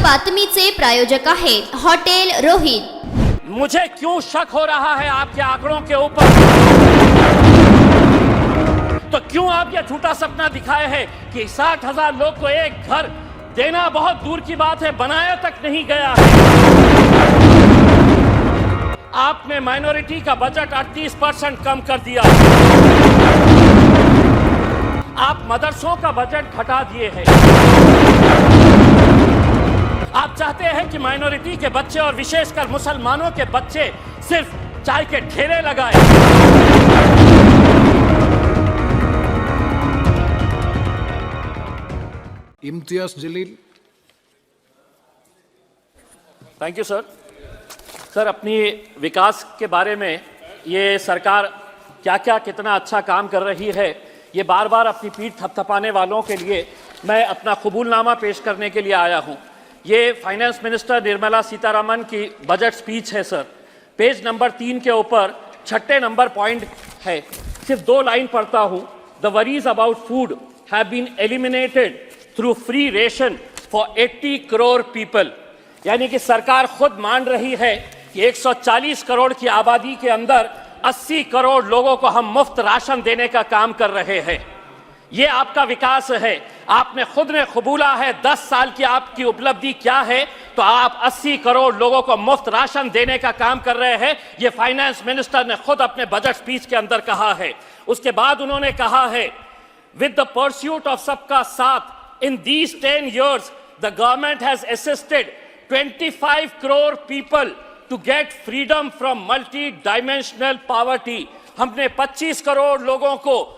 बातमीचे प्रायोजक आहेत हॉटेल रोहित। मुझे क्यों शक हो रहा है आपके आंकड़ों के ऊपर? तो क्यों आप ये झूठा सपना दिखाए हैं कि 60,000 लोग को एक घर देना बहुत दूर की बात है, बनाया तक नहीं गया है। आपने माइनॉरिटी का बजट 38% कम कर दिया। आप मदरसों का बजट घटा दिए हैं। आप चाहते हैं कि माइनॉरिटी के बच्चे और विशेषकर मुसलमानों के बच्चे सिर्फ चाय के ठेले लगाए। Imtiaz Jaleel. Thank you sir. Sir, अपनी विकास के बारे में ये सरकार क्या क्या कितना अच्छा काम कर रही है, ये बार बार अपनी पीठ थपथपाने वालों के लिए मैं अपना कबूलनामा पेश करने के लिए आया हूँ। ये फाइनेंस मिनिस्टर निर्मला सीतारमण की बजट स्पीच है सर। पेज नंबर 3 के ऊपर 6 नंबर पॉइंट है, सिर्फ 2 लाइन पढ़ता हूँ। The worries about food have been eliminated through free ration for 80 crore people. यानी कि सरकार खुद मान रही है कि 140 करोड़ की आबादी के अंदर 80 करोड़ लोगों को हम मुफ्त राशन देने का काम कर रहे हैं। ये आपका विकास है। आपने खुद ने कबूला है 10 साल की आपकी उपलब्धि क्या है, तो आप 80 करोड़ लोगों को मुफ्त राशन देने का काम कर रहे हैं। ये फाइनेंस मिनिस्टर ने खुद अपने बजट स्पीच के अंदर कहा है। उसके बाद उन्होंने कहा है, विद द परस्यूट ऑफ सबका साथ in these 10 years the government has assisted 25 crore people to get freedom from multi dimensional poverty. हमने 25 करोड़ लोगों को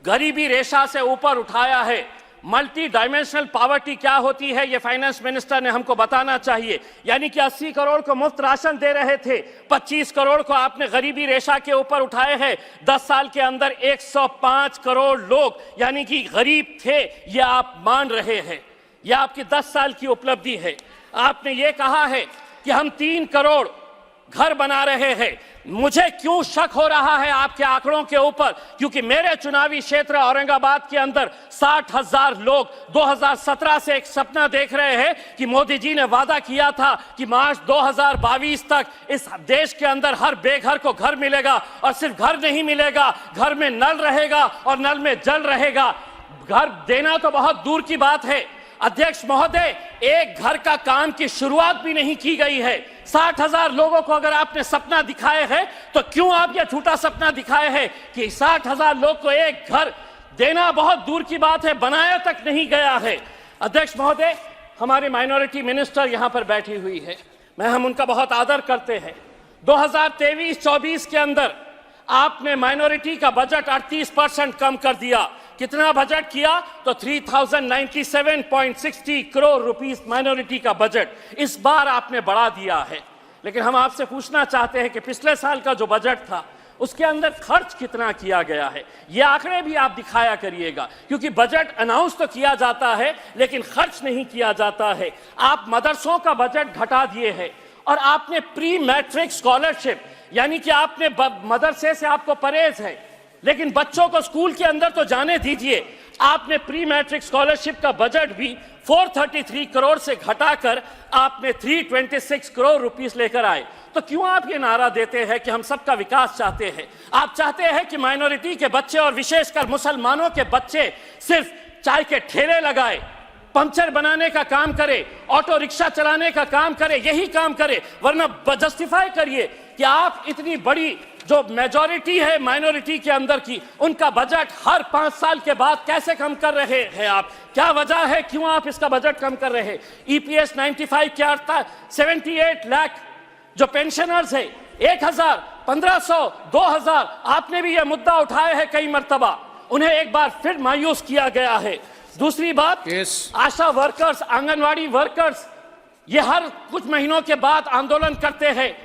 गरीबी रेखा से ऊपर उठाया है। मल्टी डायमेंशनल पॉवर्टी क्या होती है, ये फाइनेंस मिनिस्टर ने हमको बताना चाहिए। यानी कि 80 करोड़ को मुफ्त राशन दे रहे थे, 25 करोड़ को आपने गरीबी रेखा के ऊपर उठाए हैं। 10 साल के अंदर 105 करोड़ लोग यानी कि गरीब थे, ये आप मान रहे हैं। यह आपकी 10 साल की उपलब्धि है। आपने ये कहा है कि हम 3 करोड़ घर बना रहे हैं। मुझे क्यों शक हो रहा है आपके आंकड़ों के ऊपर? क्योंकि मेरे चुनावी क्षेत्र औरंगाबाद के अंदर 60,000 लोग 2017 से एक सपना देख रहे हैं कि मोदी जी ने वादा किया था कि मार्च 2022 तक इस देश के अंदर हर बेघर को घर मिलेगा। और सिर्फ घर नहीं मिलेगा, घर में नल रहेगा और नल में जल रहेगा। घर देना तो बहुत दूर की बात है अध्यक्ष महोदय, एक घर का काम की शुरुआत भी नहीं की गई है। 60,000 लोगों को अगर आपने सपना दिखाए है, तो क्यों आप यह झूठा सपना दिखाए हैं कि 60,000 लोग को एक घर देना बहुत दूर की बात है, बनाया तक नहीं गया है। अध्यक्ष महोदय, हमारी माइनॉरिटी मिनिस्टर यहां पर बैठी हुई है, हम उनका बहुत आदर करते हैं। 2023-24 के अंदर आपने माइनॉरिटी का बजट 38% कम कर दिया। कितना बजट किया? तो 3097.60 करोड़ रुपीस माइनॉरिटी का बजट इस बार आपने बढ़ा दिया है। लेकिन हम आपसे पूछना चाहते हैं कि पिछले साल का जो बजट था उसके अंदर खर्च कितना किया गया है, ये आंकड़े भी आप दिखाया करिएगा। क्योंकि बजट अनाउंस तो किया जाता है लेकिन खर्च नहीं किया जाता है। आप मदरसों का बजट घटा दिए हैं और आपने प्री मैट्रिक स्कॉलरशिप, यानी कि आपने मदरसे से आपको परहेज है लेकिन बच्चों को स्कूल के अंदर तो जाने दीजिए। आपने प्री मैट्रिक स्कॉलरशिप का बजट भी 433 करोड़ से घटाकर आपने 326 करोड़ रुपीस लेकर आए। तो क्यों आप ये नारा देते हैं कि हम सबका विकास चाहते हैं? आप चाहते हैं कि माइनॉरिटी के बच्चे और विशेषकर मुसलमानों के बच्चे सिर्फ चाय के ठेले लगाए, पंचर बनाने का काम करे, ऑटो रिक्शा चलाने का काम करे, यही काम करे। वरना जस्टिफाई करिए कि आप इतनी बड़ी जो मेजॉरिटी है माइनॉरिटी के अंदर की, उनका बजट हर 5 साल के बाद कैसे कम कर रहे हैं आप? क्या वजह है, क्यों आप इसका बजट कम कर रहे हैं? EPS 95 क्या था? 78 लाख जो पेंशनर्स है, 1000, 1500, 2000, आपने भी यह मुद्दा उठाया है कई मर्तबा, उन्हें एक बार फिर मायूस किया गया है। दूसरी बात, आशा वर्कर्स, आंगनवाड़ी वर्कर्स, ये हर कुछ महीनों के बाद आंदोलन करते हैं।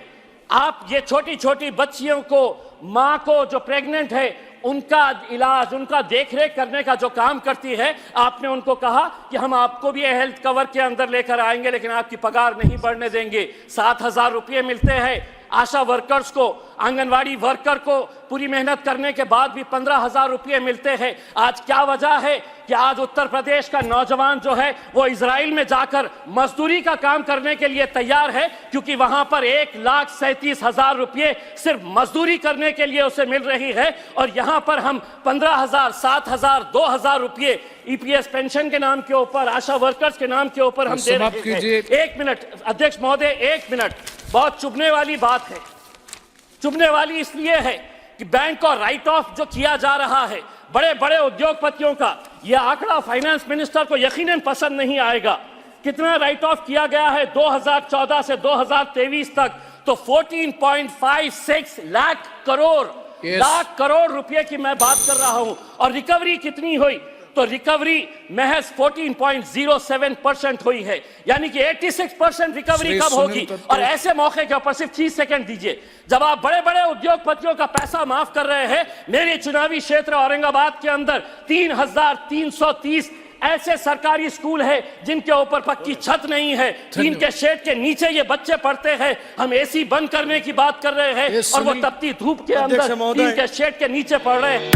आप ये छोटी छोटी बच्चियों को, माँ को जो प्रेग्नेंट है, उनका इलाज, उनका देखरेख करने का जो काम करती है, आपने उनको कहा कि हम आपको भी हेल्थ कवर के अंदर लेकर आएंगे लेकिन आपकी पगार नहीं बढ़ने देंगे। 7,000 रुपये मिलते हैं, आशा वर्कर्स को, आंगनवाड़ी वर्कर को पूरी मेहनत करने के बाद भी 15,000 रुपये मिलते हैं। आज क्या वजह है कि आज उत्तर प्रदेश का नौजवान जो है वो इजराइल में जाकर मजदूरी का काम करने के लिए तैयार है, क्योंकि वहां पर 1,37,000 रुपये सिर्फ मजदूरी करने के लिए उसे मिल रही है, और यहां पर हम 15,000, 7,000, 2,000 रुपये ईपीएस पेंशन के नाम के ऊपर, आशा वर्कर्स के नाम के ऊपर हम दे रहे हैं। एक मिनट अध्यक्ष महोदय, एक मिनट। बहुत चुभने वाली बात है, चुभने वाली इसलिए है कि बैंक और राइट ऑफ जो किया जा रहा है बड़े बड़े उद्योगपतियों का, यह आंकड़ा फाइनेंस मिनिस्टर को यकीनन पसंद नहीं आएगा। कितना राइट ऑफ किया गया है 2014 से 2023 तक, तो 14.56 लाख करोड़, लाख करोड़ रुपए की मैं बात कर रहा हूं। और रिकवरी कितनी हुई, तो रिकवरी महज 14.07% हुई है, यानी कि 86% रिकवरी कब होगी। और ऐसे मौके के ऊपर सिर्फ 30 सेकंड दीजिए, जब आप बड़े बड़े उद्योगपतियों का पैसा माफ कर रहे हैं। मेरे चुनावी क्षेत्र औरंगाबाद के अंदर 3,330 ऐसे सरकारी स्कूल है जिनके ऊपर पक्की छत नहीं है, टीन के शेड के नीचे ये बच्चे पढ़ते हैं। हम एसी बंद करने की बात कर रहे हैं और वो तपती धूप के अंदर टीन के शेड के नीचे पढ़ रहे हैं।